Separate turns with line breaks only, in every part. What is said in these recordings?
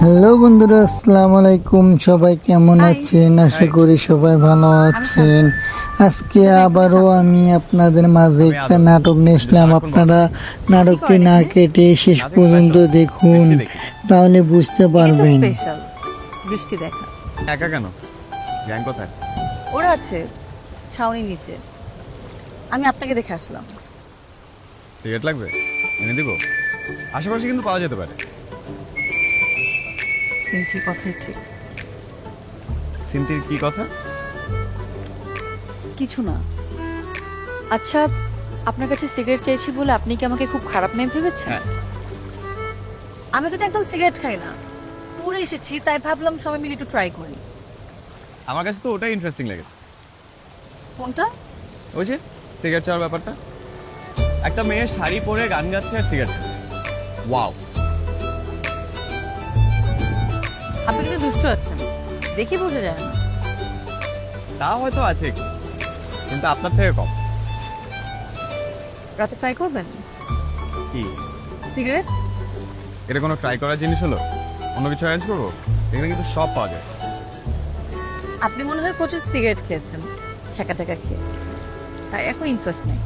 Hello বন্ধুরা, আসসালামু আলাইকুম। সবাই কেমন আছেন? আশা করি সবাই ভালো আছেন। আজকে আবারও আমি আপনাদের মাঝে একটা নাটক নিয়ে আসলাম। আপনারা নাটকটি না কেটে শেষ পর্যন্ত দেখুন, তাহলে বুঝতে পারবেন।
স্পেশাল বৃষ্টি দেখা।
একা কেন? গ্যাং কোথায়?
ওরা আছে ছাউনির নিচে। আমি আপনাকে দেখে আসলাম।
সিগারেট লাগবে? এনে দিব। আশেপাশে কিন্তু পাওয়া যেতে পারে।
সিনথির কথাই ঠিক।
সিনথির কি কথা?
কিছু না। আচ্ছা, আপনার কাছে সিগারেট চাইছি বলে আপনি কি আমাকে খুব খারাপ মেয়ে ভেবেছেন?
হ্যাঁ।
আমি তো একদম সিগারেট খাই না, ট্যুরে এসেছি তাই ভাবলাম সবাই মিলে একটু ট্রাই করি।
আমার কাছে তো ওটাই ইন্টারেস্টিং লেগেছে।
কোনটা?
ওই যে সিগারেট চাওয়ার ব্যাপারটা। একটা মেয়ে শাড়ি পরে গান গাচ্ছে আর সিগারেট খাচ্ছে। ওয়াও।
আপনি কিন্তু দুষ্ট আছেন, দেখে বোঝা যায় না।
তা হয়তো আছে একটু, কিন্তু আপনার থেকে কম।
রাতে ট্রাই করবেন
কি
সিগারেট?
এটা কোনো ট্রাই করার জিনিস হলো? অন্য কিছু অ্যারেঞ্জ করবো? এখানে কিন্তু সব পাওয়া যায়।
আপনি মনে হয় প্রচুর সিগারেট খেয়েছেন ছাকা টাকা খেয়ে, তাই এখন ইন্টারেস্ট নেই।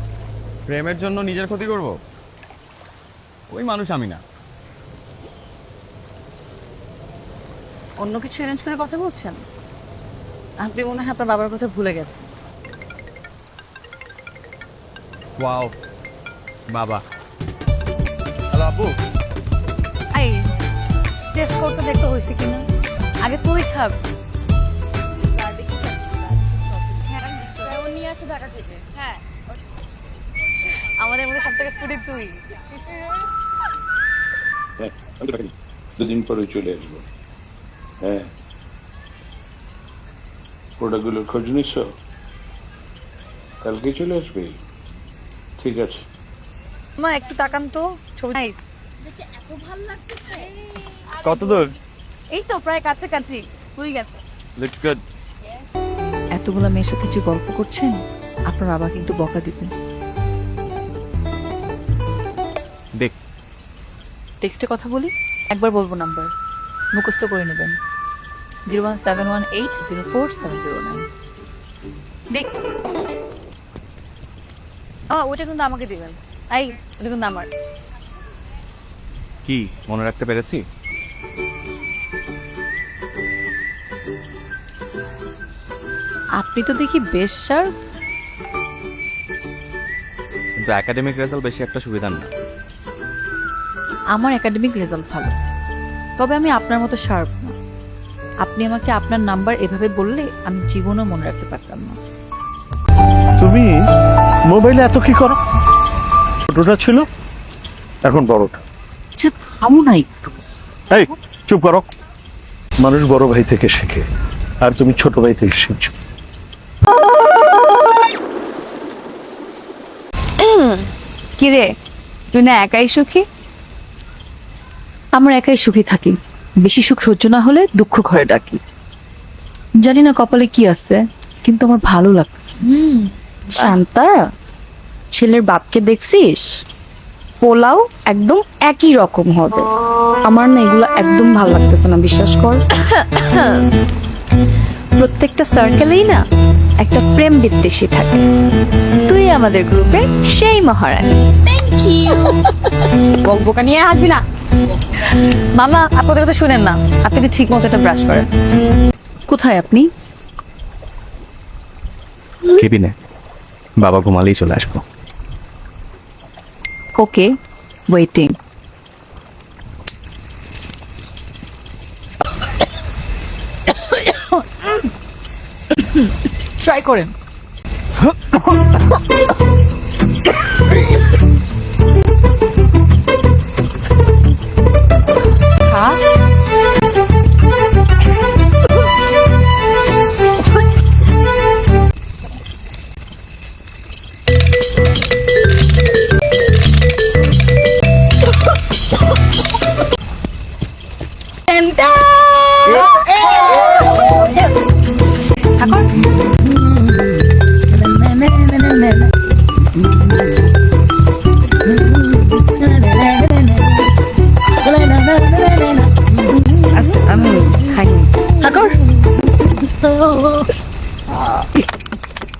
প্রেমের জন্য নিজের ক্ষতি করব? ওই মানুষ আমি না।
অন্য কিছু অ্যারেঞ্জ করে কথা বলছেন? আপনি মনে হয় আপনার বাবার কথা ভুলে গেছেন।
ওয়াও, বাবা। হ্যালো আপু।
আই টেস্ট করতে দেখতে হয়েছে কিনা, আগে তুই খাব। হ্যাঁ, আমাদের মধ্যে সব থেকে ফুটি তুই।
হ্যাঁ, আমি তো টাকা দিই। দুদিন পরে চলে আসবো। হ্যাঁ, প্রোডাক্টগুলোর খোঁজ নিচ্ছ? কালকে চলে আসবে? ঠিক আছে।
মা একটু তাকান তো, ছবি নাইস।
কত দূর?
এই তো প্রায় কাছাকাছি, তুই গেছে।
Looks good.
এতগুলো মেয়ের সাথে যে গল্প করছেন, আপনার বাবা কিন্তু বকা দিবেন।
দেখ,
টেক্সটে কথা বলি, একবার বলবো নাম্বার, মুখস্থ করে নেবেন। 01718047009। দেখ, ওটা কিন্তু আমাকে দিবেন। এই, ওটা কিন্তু আমার।
কি মনে রাখতে পেরেছি?
আপনি তো দেখি বেশ স্যার।
কিন্তু একাডেমিক রেজাল্ট বেশি একটা সুবিধা না।
আমার একাডেমিক রেজাল্ট ভালো, তবে আমি আপনার মতো শার্প না। আপনি আমাকে আপনার নাম্বার এভাবে বললে আমি জীবনও মনে রাখতে পারতাম না।
তুমি মোবাইলে এত কি করো? ছোটটা ছিল, এখন বড়টা।
আচ্ছা থামো না একটু।
এই চুপ করো। মানুষ বড় ভাই থেকে শেখে, আর তুমি ছোট ভাই থেকে শিখছো।
কি রে, তুই না একাই সুখী? আমরা একাই সুখী থাকি, বেশি সুখ সহ্য না হলে দুঃখ ঘরে ডাকি। জানি না কপালে কি আছে, কিন্তু আমার ভালো লাগছে।
শান্তা, ছেলের বাপকে দেখছিস? পোলাও একদম একই রকম হবে। আমার না এগুলো একদম ভালো লাগতেছে না, বিশ্বাস কর। প্রত্যেকটা সার্কেলেই না একটা প্রেম বিদ্বেষী থাকে। তুই আমাদের গ্রুপের সেই মহারানী। Thank you. বকবকা নিয়ে আসবি না।
মামা, আপনাদের কথা শুনেন না, আপনি তো ঠিক মতো একটা ব্রাশ করেন। কোথায় আপনি?
কেবিনে। বাবা ঘুমালেই চলে আসবো।
ওকে, ওয়েটিং। ট্রাই করেন। হ্যাঁ,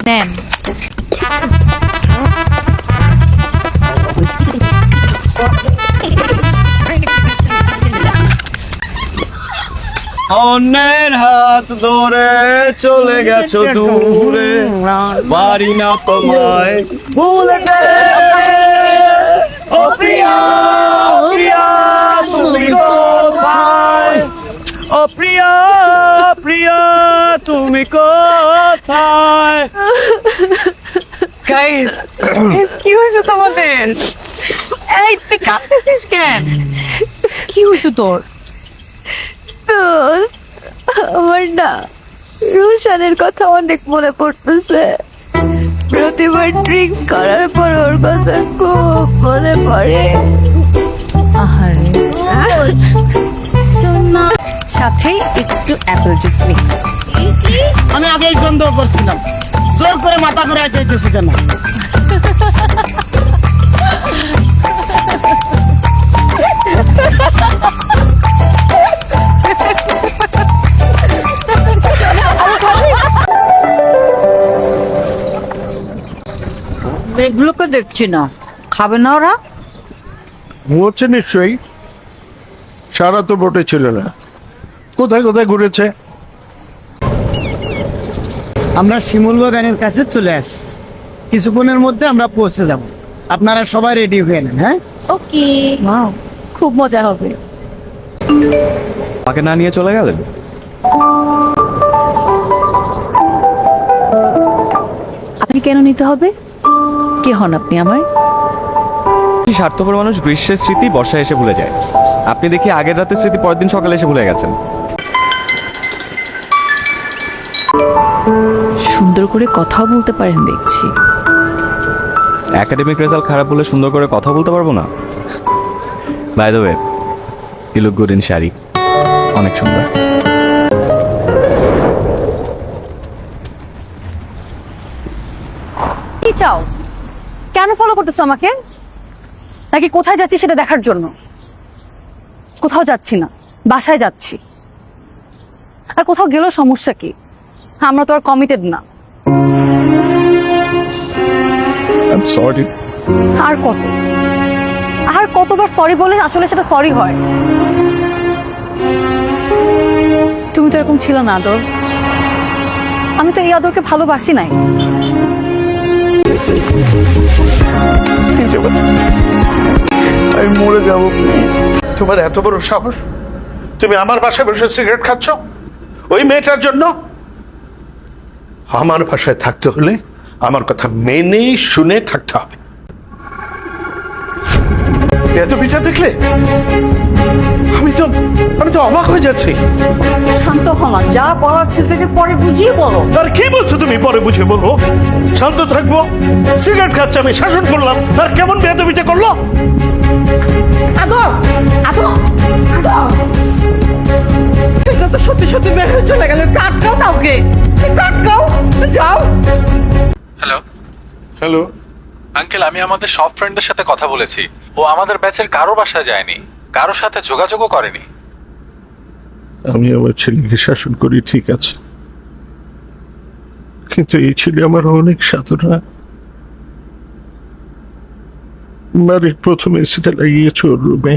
নেন।
অন্যের হাত ধরে চলে গেছো দূরে, পারি না তোমায় ভুলে যেতে। ও প্রিয়া, ও প্রিয়া, তুমি কোথায়? ও প্রিয়া, প্রিয়া, তুমি কোথায়?
গাইস, কি হয়েছে তোমাদের? এই তুই কাঁদতেছিস কেন? কি হয়েছে তোর?
দোস্ত, আমার না রুশানের কথা অনেক মনে পড়তেছে। প্রতিবার ড্রিঙ্কস করার পর ওর কথা খুব মনে পড়ে।
আহারে, সাথে একটু অ্যাপেল জুস মিক্স।
আমি আগেই সন্দেহ করছিলাম, জোর করে মাথা করে চাইতেছি কেন?
এগুলোকে দেখছি না, খাবে না ওরা?
ঘুমোচ্ছে নিশ্চয়ই, সারা তো বোটে ছিল না, কোথায় কোথায় ঘুরেছে।
আমরা শিমুল বাগানের কাছে চলে আসছি, কিছুক্ষণের মধ্যে আমরা পৌঁছে যাব। আপনারা সবাই রেডি হয়ে নেন। হ্যাঁ,
ওকে, ওয়াও, খুব মজা হবে।
আমাকে না নিয়ে চলে গেলেন?
আপনি কেন নিতে হবে? কে হন আপনি আমার?
স্বার্থপর মানুষ গ্রীষ্মের স্মৃতি বর্ষায় এসে ভুলে যায়। আপনি দেখি আগের রাতের স্মৃতি পরের দিন সকালে এসে ভুলে গেছেন।
সুন্দর করে কথাও বলতে পারেন দেখছি।
একাডেমিক রেজাল্ট খারাপ হলে সুন্দর করে কথা বলতে পারবো না? By the way, you look good in sari, অনেক সুন্দর।
কি চাও? কেন ফলো করতেছো আমাকে? নাকি কোথায় যাচ্ছি সেটা দেখার জন্য? কোথাও যাচ্ছি না, বাসায় যাচ্ছি। আর কোথাও গেলেও সমস্যা কি? আমরা তো আর কমিটেড না।
সরি।
আর কত, আর কতবার সরি বলে আসলে সেটা সরি হয়? তুমি তো এরকম ছিল না আদর। আমি তো এই আদরকে ভালোবাসি নাই।
আমি মরে যাব। তোমার এত বড় সাহস, তুমি আমার বাসায় বসে সিগারেট খাচ্ছ ওই মেয়েটার জন্য? আমার বাসায় থাকতে হলে আমার কথা মেনে শুনে থাকতে হবে। এত পিঠা দেখলে আমি তো অবাক হয়ে যাচ্ছি।
শান্ত হও না, যা বলার ছেলেটাকে পরে বুঝিয়ে বলো।
আর কি বলছো তুমি? পরে বুঝে বলবো। শান্ত থাকবো? সিগারেট খাচ্ছে, আমি শাসন করলাম, আর কেমন বেয়াদবিটা করলো?
আদর, আদর, আদর, এটা তো সত্যি সত্যি বের হয়ে চলে গেল। কাটকাও না ওকে, কাটকাও, যাও।
হ্যালো
হ্যালো,
আঙ্কেল, আমি আমাদের সব ফ্রেন্ডদের সাথে কথা বলেছি। ও আমাদের ব্যাচের কারো বাসায় যায়নি, কারোর সাথে যোগাযোগও করেনি।
আমি আমার ছেলেকে শাসন করি, ঠিক আছে, কিন্তু এই ছেলে আমার অনেক সাধনা। বাড়ির প্রথম এসিটা লাগিয়েছে ওর রুমে,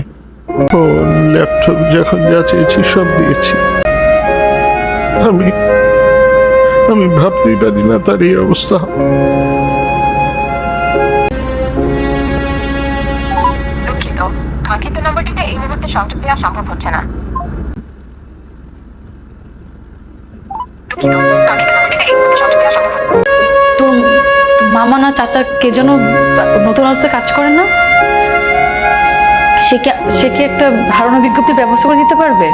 ফোন, ল্যাপটপ, যখন যা চেয়েছি সব দিয়েছি। আমি ভাবতেই পারি না তার এই অবস্থা।
দুঃখিত, কাঙ্ক্ষিত নম্বরটিতে এই মুহূর্তে সংযোগ দেওয়া সম্ভব হচ্ছে না।
তোর মামা না চাচা কে যেন নতুন অবস্থায় কাজ করে না? সে কি একটা ধারণা বিজ্ঞপ্তির ব্যবস্থা করে দিতে পারবে?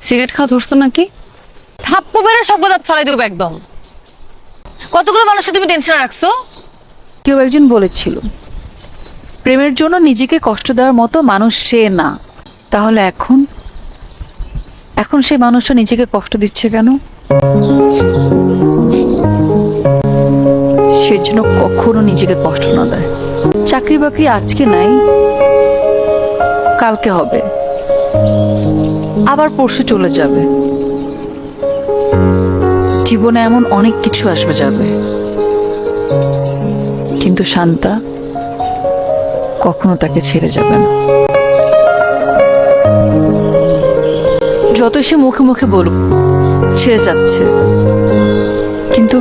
সিগারেট খাওয়া ধরছো নাকি?
থাপ্পো মেরে সব কথা ছড়াই দেবো একদম। কতগুলো মানুষকে তুমি টেনশনে রাখছো?
কেউ একজন বলেছিল প্রেমের জন্য নিজেকে কষ্ট দেওয়ার মতো মানুষ সে না। তাহলে এখন সেই মানুষটা নিজেকে কষ্ট দিচ্ছে কেন? সেজন্য কখনো নিজেকে কষ্ট না দেয়। চাকরি বাকরি আজকে নাই, কালকে হবে, আবার পরশু চলে যাবে। জীবনে এমন অনেক কিছু আসবে যাবে, কিন্তু শান্তা কখনো তাকে ছেড়ে যাবে না। যত সে মুখে মুখে বলুক ছেড়ে যাচ্ছে, কিন্তু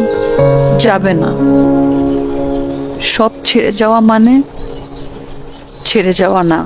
যাবে না। সব ছেড়ে যাওয়া মানে ছেড়ে যাওয়া না।